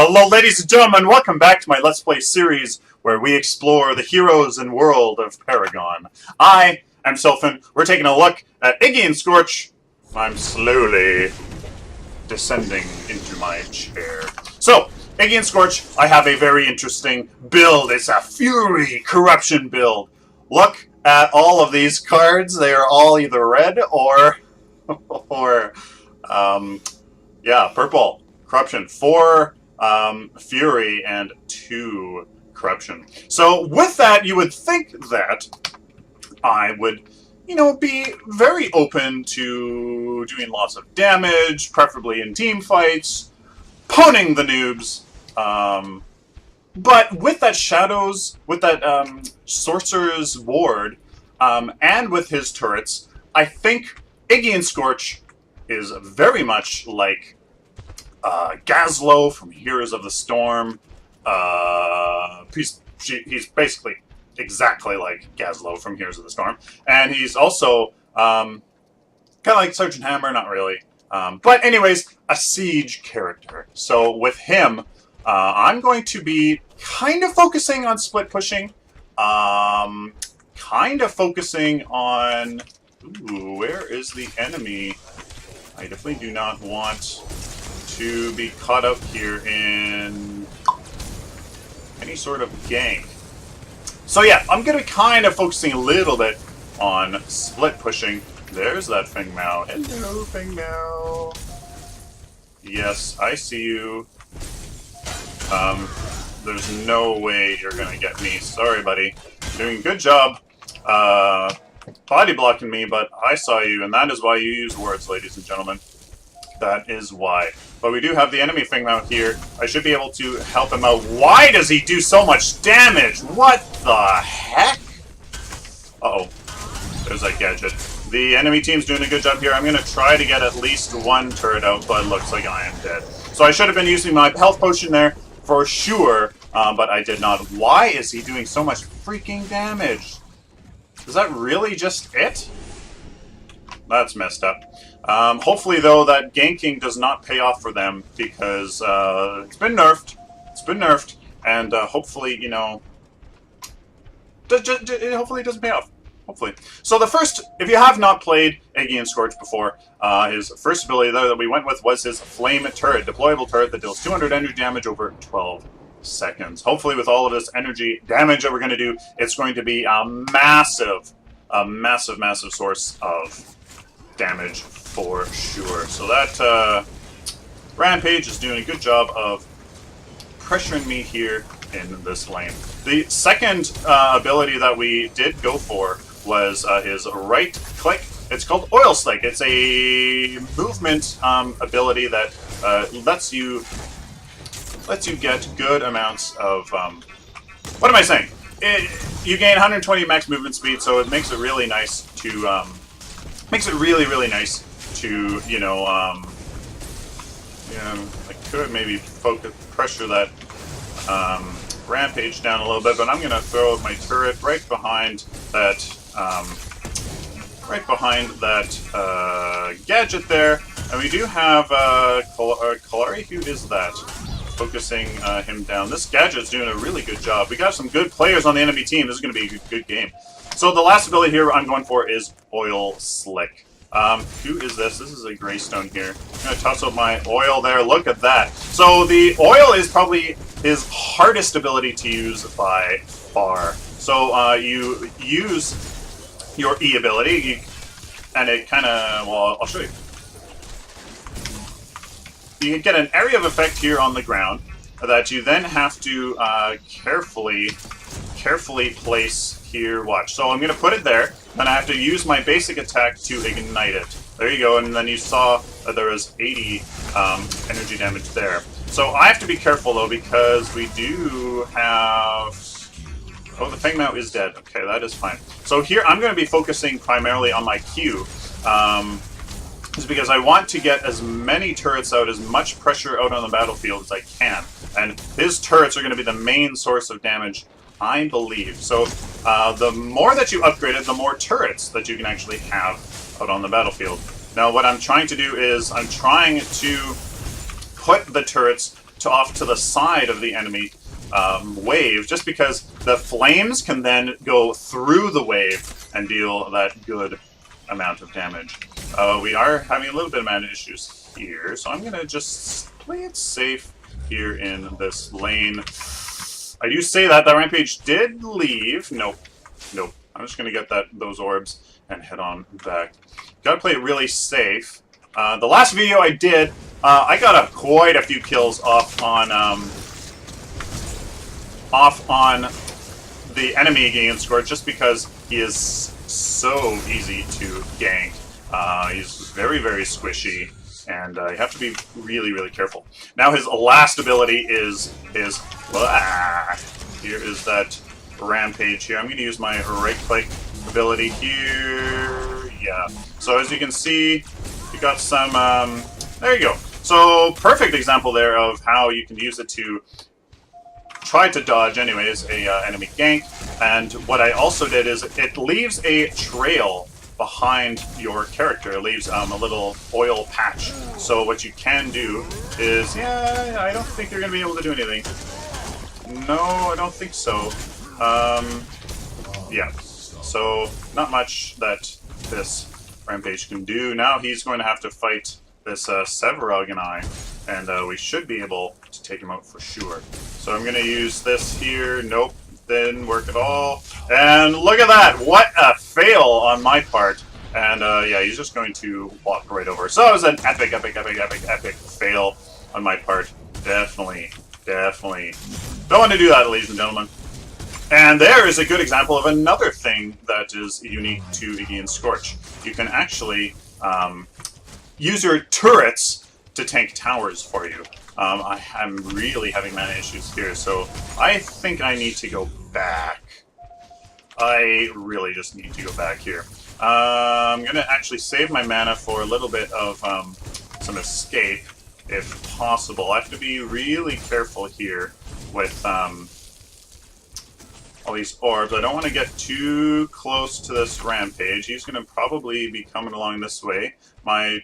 Hello ladies and gentlemen, welcome back to my Let's Play series where we explore the heroes and world of Paragon. I am Sylphin. We're taking a look at Iggy Scorch. I'm slowly descending into my chair. So, Iggy Scorch, I have a very interesting build. It's a Fury Corruption build. Look at all of these cards. They are all either red or purple. Corruption. 4 Fury and 2 Corruption. So with that, you would think that I would, be very open to doing lots of damage, preferably in team fights, poning the noobs. But with that Shadows, with that Sorcerer's Ward, and with his turrets, I think Iggy Scorch is very much like Gazlo from Heroes of the Storm. He's basically exactly like Gazlo from Heroes of the Storm. And he's also kind of like Sergeant Hammer, not really. But anyways, a siege character. So with him, I'm going to be kind of focusing on split pushing. Kind of focusing on... Ooh, where is the enemy? I definitely do not want to be caught up here in any sort of gank. So yeah, I'm going to be kind of focusing a little bit on split pushing. There's that Feng Mao. Hello, Feng Mao. Yes, I see you. There's no way you're going to get me. Sorry, buddy. You're doing a good job body blocking me, but I saw you, and that is why you use words, ladies and gentlemen. That is why. But we do have the enemy Feng Mao here. I should be able to help him out. Why does he do so much damage? What the heck? Uh-oh. There's that gadget. The enemy team's doing a good job here. I'm going to try to get at least one turret out, but it looks like I am dead. So I should have been using my health potion there for sure, but I did not. Why is he doing so much freaking damage? Is that really just it? That's messed up. Hopefully, though, that ganking does not pay off for them, because it's been nerfed. It's been nerfed, and hopefully, hopefully it doesn't pay off. Hopefully. So the first, if you have not played Iggy Scorch before, his first ability there that we went with was his Flame Turret, deployable turret that deals 200 energy damage over 12 seconds. Hopefully, with all of this energy damage that we're going to do, it's going to be a massive source of damage for sure. So that Rampage is doing a good job of pressuring me here in this lane. The second ability that we did go for was his right click. It's called Oil Slick. It's a movement ability that lets you get good amounts of what am I saying? You gain 120 max movement speed, so it makes it really nice to makes it really nice to I could maybe pressure that Rampage down a little bit, but I'm gonna throw my turret right behind that gadget there, and we do have Kalari. Who is that? Focusing him down. This gadget's doing a really good job. We got some good players on the enemy team. This is going to be a good game. So the last ability here I'm going for is Oil Slick. Who is this? This is a Greystone here. I'm going to toss up my oil there. Look at that. So the oil is probably his hardest ability to use by far. So you use your E ability, and it kind of, well, I'll show you. You can get an area of effect here on the ground that you then have to carefully place here. Watch. So I'm going to put it there, and I have to use my basic attack to ignite it. There you go, and then you saw that there was 80 energy damage there. So I have to be careful, though, because we do have... Oh, the Feng Mao is dead. Okay, that is fine. So here I'm going to be focusing primarily on my Q. Is because I want to get as many turrets out, as much pressure out on the battlefield as I can. And his turrets are going to be the main source of damage, I believe. So the more that you upgrade it, the more turrets that you can actually have out on the battlefield. Now what I'm trying to do is I'm trying to put the turrets to off to the side of the enemy wave, just because the flames can then go through the wave and deal that good amount of damage. We are having a little bit of mana issues here, so I'm going to just play it safe here in this lane. I do say that Rampage did leave. Nope. I'm just going to get those orbs and head on back. Got to play it really safe. The last video I did, I got quite a few kills off on the enemy Iggy Scorch, just because he is so easy to gank. He's very, very squishy, and you have to be really, really careful. Now his last ability is here is that Rampage here. I'm going to use my right-click ability here. Yeah. So as you can see, you got some. There you go. So perfect example there of how you can use it to try to dodge, anyways, a enemy gank. And what I also did is it leaves a trail behind your character. It leaves a little oil patch. So what you can do is, yeah, I don't think you're going to be able to do anything. No, I don't think so. Yeah. So not much that this Rampage can do. Now he's going to have to fight this Severagnai, and we should be able to take him out for sure. So I'm going to use this here. Nope, didn't work at all. And look at that! What a fail on my part. And yeah, he's just going to walk right over. So it was an epic fail on my part. Definitely. Don't want to do that, ladies and gentlemen. And there is a good example of another thing that is unique to Iggy Scorch. You can actually use your turrets to tank towers for you. I'm really having mana issues here, so I think I need to go back. I really just need to go back here. I'm going to actually save my mana for a little bit of some escape, if possible. I have to be really careful here with all these orbs. I don't want to get too close to this Rampage. He's going to probably be coming along this way. My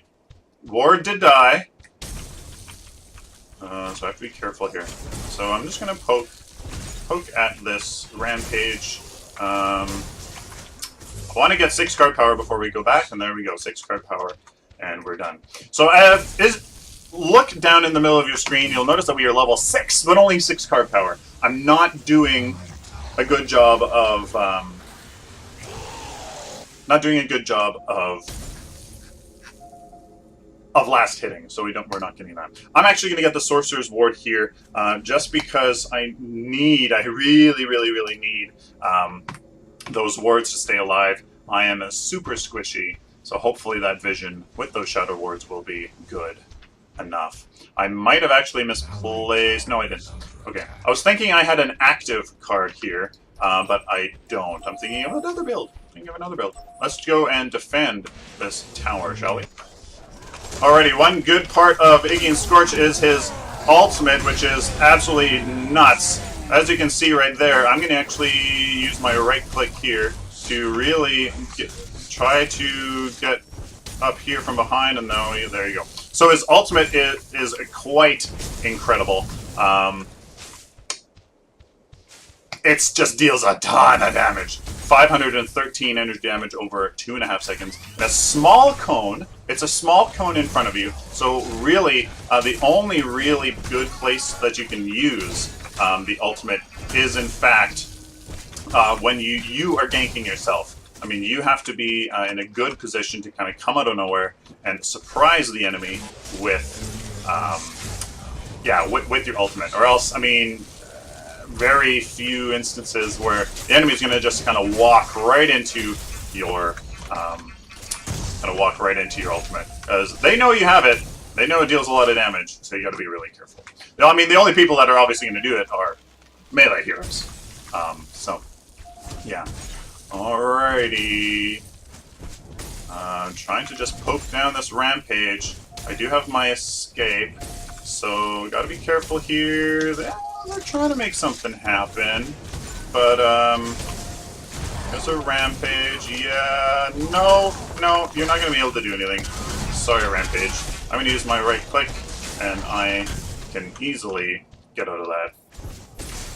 ward did die, so I have to be careful here. So I'm just going to poke at this Rampage. I want to get 6 card power before we go back, and there we go, 6 card power, and we're done. So look down in the middle of your screen. You'll notice that we are level 6, but only 6 card power. I'm not doing a good job of last hitting, so we're not getting that. I'm actually going to get the Sorcerer's Ward here, just because I really need those wards to stay alive. I am super squishy, so hopefully that vision with those Shadow Wards will be good enough. I might have actually misplaced. No, I didn't. Okay, I was thinking I had an active card here, but I don't. I'm thinking of another build. Let's go and defend this tower, shall we? Alrighty, one good part of Iggy Scorch is his ultimate, which is absolutely nuts. As you can see right there, I'm going to actually use my right click here to really try to get up here from behind, and no, there you go. So his ultimate is quite incredible. It just deals a ton of damage. 513 energy damage over 2.5 seconds. A small cone. It's a small cone in front of you. So really, the only really good place that you can use the ultimate is, in fact, when you are ganking yourself. I mean, you have to be in a good position to kind of come out of nowhere and surprise the enemy with your ultimate. Or else, I mean, very few instances where the enemy is going to just kind of walk right into your ultimate, because they know you have it. They know it deals a lot of damage, so you got to be really careful. I mean, the only people that are obviously going to do it are melee heroes. So, yeah. Alrighty. Trying to just poke down this Rampage. I do have my escape, so got to be careful here. They're trying to make something happen, but there's a Rampage. Yeah, no, you're not going to be able to do anything. Sorry, Rampage. I'm going to use my right click, and I can easily get out of that.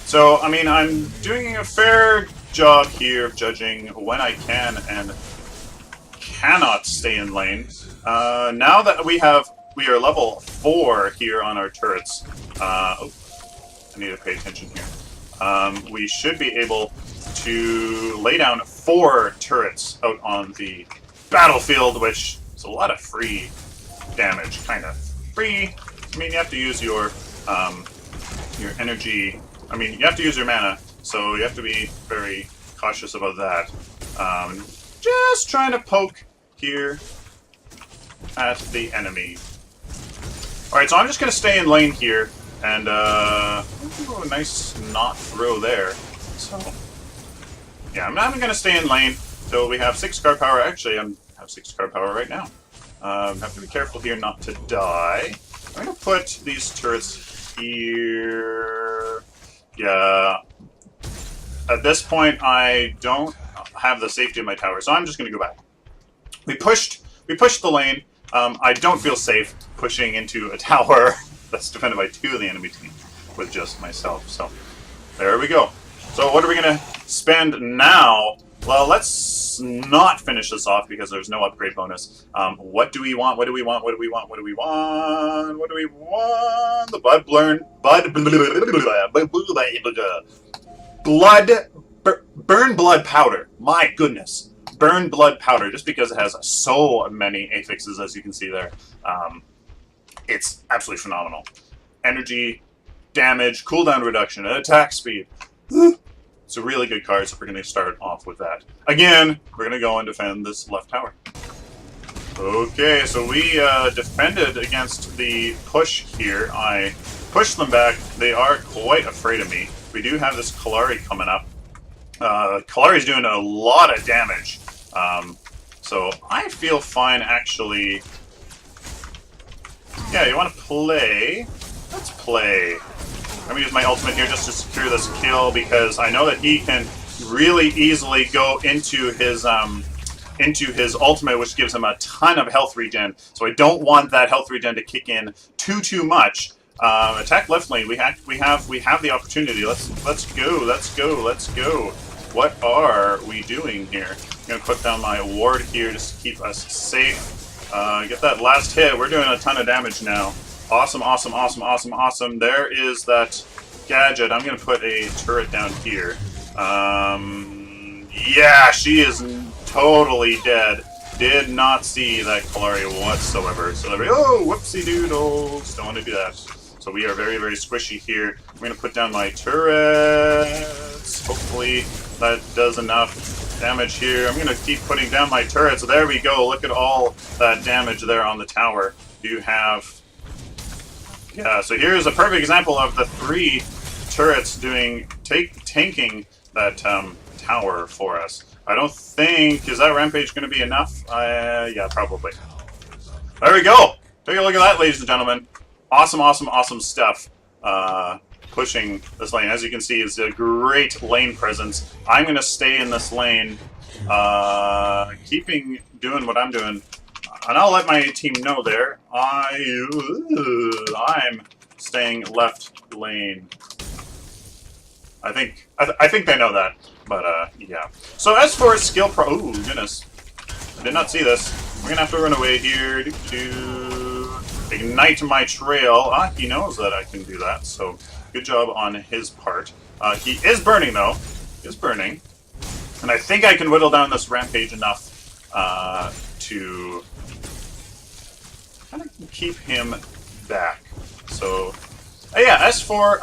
So, I mean, I'm doing a fair job here of judging when I can and cannot stay in lane. Now that we are level 4 here on our turrets. Oh, I need to pay attention here. We should be able to lay down 4 turrets out on the battlefield, which is a lot of free damage, kind of. Free, I mean, you have to use your energy, I mean, you have to use your mana, so you have to be very cautious about that. Just trying to poke here at the enemy. Alright, so I'm just going to stay in lane here, and, ooh, a nice knot throw there. So, yeah, I'm going to stay in lane till we have 6 card power. Actually, I have 6 card power right now. Have to be careful here not to die. I'm going to put these turrets here. Yeah. At this point, I don't have the safety of my tower, so I'm just going to go back. We pushed the lane. I don't feel safe pushing into a tower that's defended by 2 of the enemy team with just myself. So there we go. So what are we going to spend now? Well, let's not finish this off because there's no upgrade bonus. What do we want? What do we want? What do we want? What do we want? What do we want? The burn blood powder. My goodness. Burn blood powder, just because it has so many affixes, as you can see there. It's absolutely phenomenal. Energy, damage, cooldown reduction, and attack speed. It's a really good card, so we're going to start off with that. Again, we're going to go and defend this left tower. Okay, so we defended against the push here. I pushed them back. They are quite afraid of me. We do have this Kalari coming up. Kalari's doing a lot of damage. So I feel fine, actually. Yeah, you want to play? Let's play. Let me use my ultimate here just to secure this kill, because I know that he can really easily go into his ultimate, which gives him a ton of health regen. So I don't want that health regen to kick in too much. Attack left lane. We have the opportunity. Let's go. What are we doing here? I'm gonna put down my ward here just to keep us safe. Get that last hit. We're doing a ton of damage now. Awesome. There is that gadget. I'm going to put a turret down here. Yeah, she is totally dead. Did not see that Kalari whatsoever. So there we go. Oh, whoopsie doodles. Don't want to do that. So we are very, very squishy here. I'm going to put down my turrets. Hopefully that does enough damage here. I'm going to keep putting down my turrets. So there we go. Look at all that damage there on the tower. You have... Yeah, so here's a perfect example of the 3 turrets tanking that tower for us. I don't think... Is that Rampage going to be enough? Yeah, probably. There we go! Take a look at that, ladies and gentlemen. Awesome stuff. Pushing this lane. As you can see, is a great lane presence. I'm going to stay in this lane, doing what I'm doing. And I'll let my team know there. I'm staying left lane. I think they know that. But yeah. So as for skill pro, ooh goodness, I did not see this. We're gonna have to run away here to ignite my trail. He knows that I can do that. So good job on his part. He is burning though. He is burning, and I think I can whittle down this rampage enough to kind of keep him back. So, yeah, as for,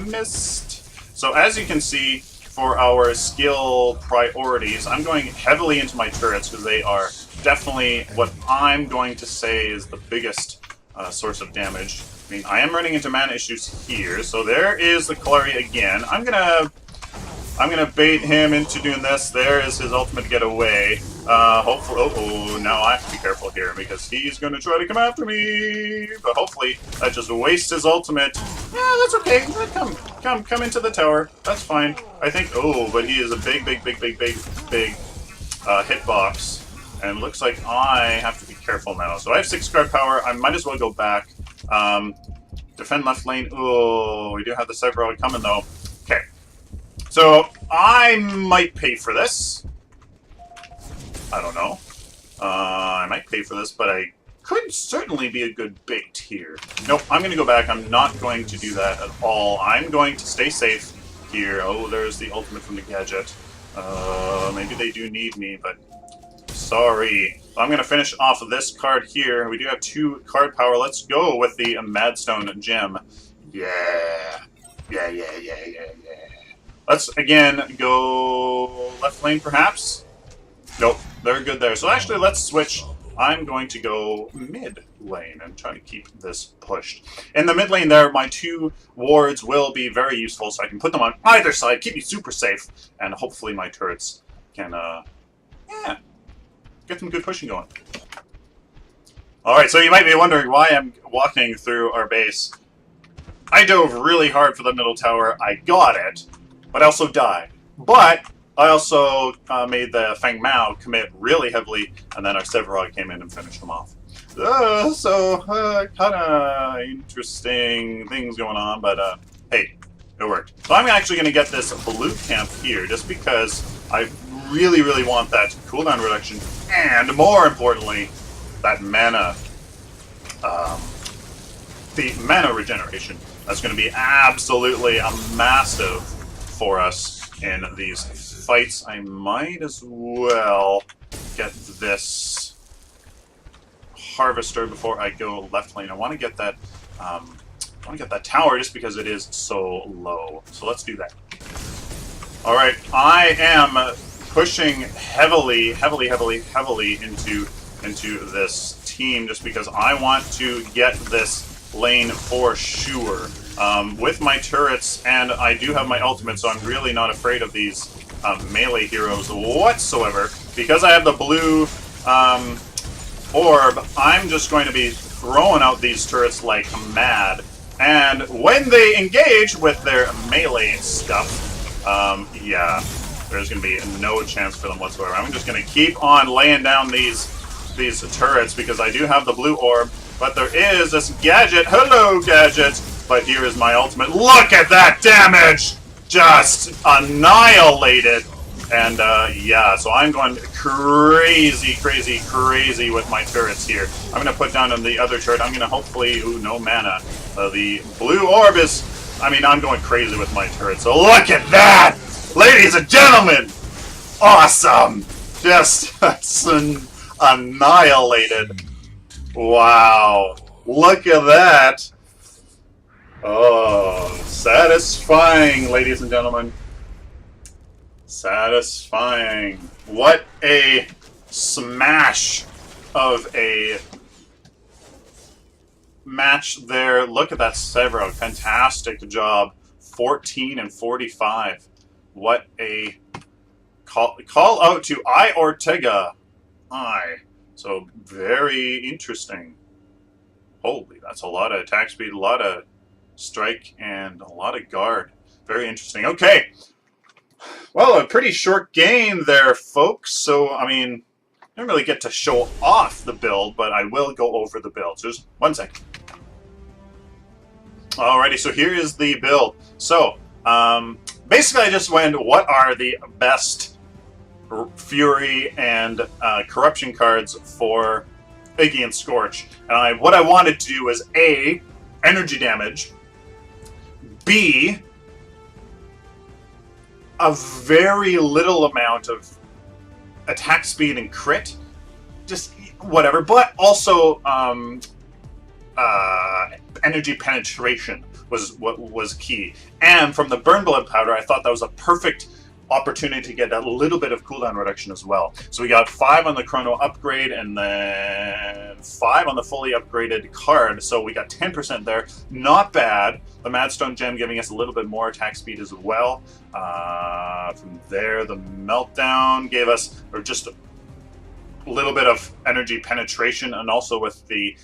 missed. So as you can see, for our skill priorities, I'm going heavily into my turrets because they are definitely what I'm going to say is the biggest source of damage. I mean, I am running into mana issues here, so there is the Kalari again. I'm gonna bait him into doing this. There is his ultimate to get away. Hopefully, oh, now I have to be careful here because he's gonna try to come after me. But hopefully, that just wastes his ultimate. Yeah, that's okay. Come into the tower. That's fine. I think. Oh, but he is a big hitbox, and looks like I have to be careful now. So I have 6 card power. I might as well go back Defend left lane. Oh, we do have the Cyberog coming, though. Okay. So, I might pay for this. I don't know. I might pay for this, but I could certainly be a good bait here. Nope, I'm going to go back. I'm not going to do that at all. I'm going to stay safe here. Oh, there's the ultimate from the gadget. Maybe they do need me, but sorry. I'm going to finish off this card here. We do have 2 card power. Let's go with the Madstone Gem. Yeah. Yeah. Let's, again, go left lane, perhaps? Nope, they're good there. So actually, let's switch. I'm going to go mid lane and try to keep this pushed. In the mid lane there, my 2 wards will be very useful, so I can put them on either side, keep me super safe, and hopefully my turrets can, yeah, get some good pushing going. Alright, so you might be wondering why I'm walking through our base. I dove really hard for the middle tower. I got it, but I also died. But I also made the Feng Mao commit really heavily, and then our Severog came in and finished him off. Kind of interesting things going on, but hey, it worked. So I'm actually going to get this blue camp here, just because I really, really want that cooldown reduction, and more importantly, that mana, the mana regeneration. That's going to be absolutely a massive for us in these fights. I might as well get this harvester before I go left lane. I want to get that. I want to get that tower just because it is so low. So let's do that. All right, I am pushing heavily into this team just because I want to get this lane for sure. With my turrets, and I do have my ultimate, so I'm really not afraid of these melee heroes whatsoever. Because I have the blue orb, I'm just going to be throwing out these turrets like mad. And when they engage with their melee stuff, yeah, there's going to be no chance for them whatsoever. I'm just going to keep on laying down these turrets because I do have the blue orb. But there is this gadget. Hello, gadget. But here is my ultimate. Look at that damage! Just annihilated. And, yeah, so I'm going crazy with my turrets here. I'm going to put down on the other turret. I'm going to hopefully... Ooh, no mana. The blue orb is... I mean, I'm going crazy with my turret. So look at that! Ladies and gentlemen! Awesome! Just annihilated. Wow. Look at that. Oh, satisfying, ladies and gentlemen. Satisfying. What a smash of a match there. Look at that Severo. Fantastic job. 14 and 45. What a call out to I Ortega. So very interesting. Holy, that's a lot of attack speed, a lot of strike, and a lot of guard. Very interesting. Okay. Well, a pretty short game there, folks. So, I mean, I don't really get to show off the build, but I will go over the build. Just 1 second. Alrighty, so here is the build. So, basically I just went, what are the best Fury and Corruption cards for Iggy Scorch? And what I wanted to do was A, energy damage, B, a very little amount of attack speed and crit, just whatever, but also energy penetration was what was key. And from the Burn Blood Powder, I thought that was a perfect opportunity to get a little bit of cooldown reduction as well. So we got 5 on the Chrono upgrade and then 5 on the fully upgraded card. So we got 10% there. Not bad. The Madstone Gem giving us a little bit more attack speed as well. From there, the Meltdown gave us just a little bit of energy penetration, and also with the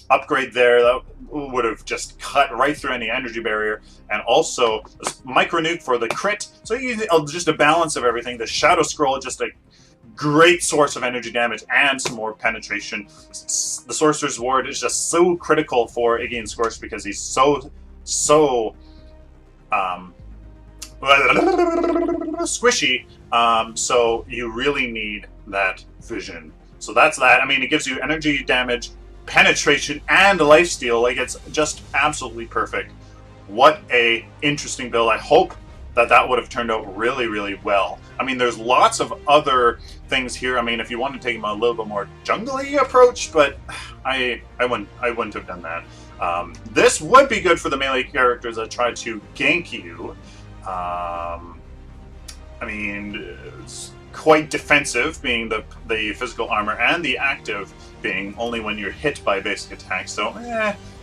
upgrade there, that would have just cut right through any energy barrier. And also Micro Nuke for the crit, so just a balance of everything. The Shadow Scroll, just a great source of energy damage and some more penetration. The Sorcerer's Ward is just so critical for Iggy Scorch because he's so squishy. So you really need that vision. So that's that. I mean, it gives you energy damage, penetration, and lifesteal. Like, it's just absolutely perfect. What a interesting build. I hope that would have turned out really, really well. I mean, there's lots of other things here. I mean, if you want to take a little bit more jungle-y approach, but I wouldn't have done that. This would be good for the melee characters that try to gank you. I mean, it's quite defensive, being the physical armor, and the active being only when you're hit by basic attacks. So,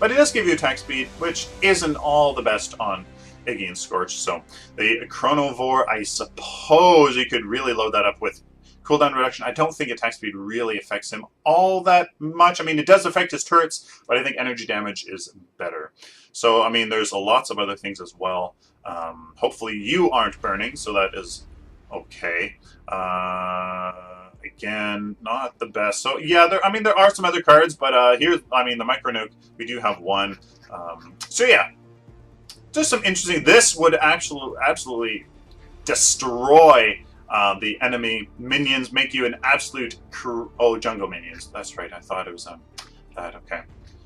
but it does give you attack speed, which isn't all the best on Iggy Scorch. So the Chronovore, I suppose you could really load that up with cooldown reduction. I don't think attack speed really affects him all that much. I mean, it does affect his turrets, but I think energy damage is better. So, I mean, there's lots of other things as well. Hopefully you aren't burning, so that is okay. Again, not the best. So yeah, there are some other cards, but here's, I mean, the Micro Nuke, we do have one. So yeah, just some interesting. This would absolutely destroy the enemy minions, make you an absolute jungle minions. That's right. I thought it was that. Okay.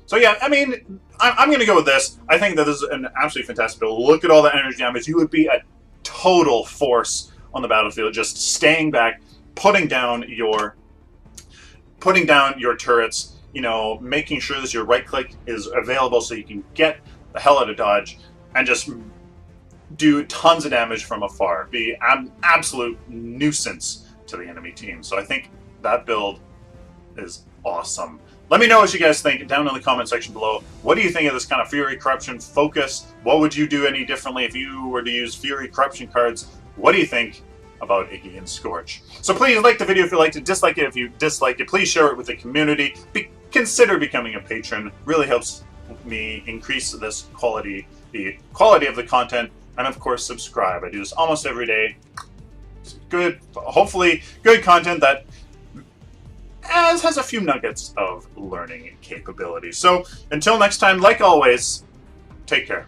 So yeah, I mean, I'm going to go with this. I think that this is an absolutely fantastic build. Look at all the energy damage. You would be a total force on the battlefield, just staying back, putting down your turrets, you know, making sure that your right click is available so you can get the hell out of dodge and just do tons of damage from afar. Be an absolute nuisance to the enemy team. So I think that build is awesome. Let me know what you guys think down in the comment section below. What do you think of this kind of Fury Corruption focus? What would you do any differently if you were to use Fury Corruption cards? What do you think about Iggy Scorch? So please like the video if you liked it, dislike it if you dislike it. Please share it with the community. Consider becoming a patron. Really helps me increase this quality, the quality of the content, and of course subscribe. I do this almost every day. It's good, hopefully good content that has a few nuggets of learning capability. So until next time, like always, take care.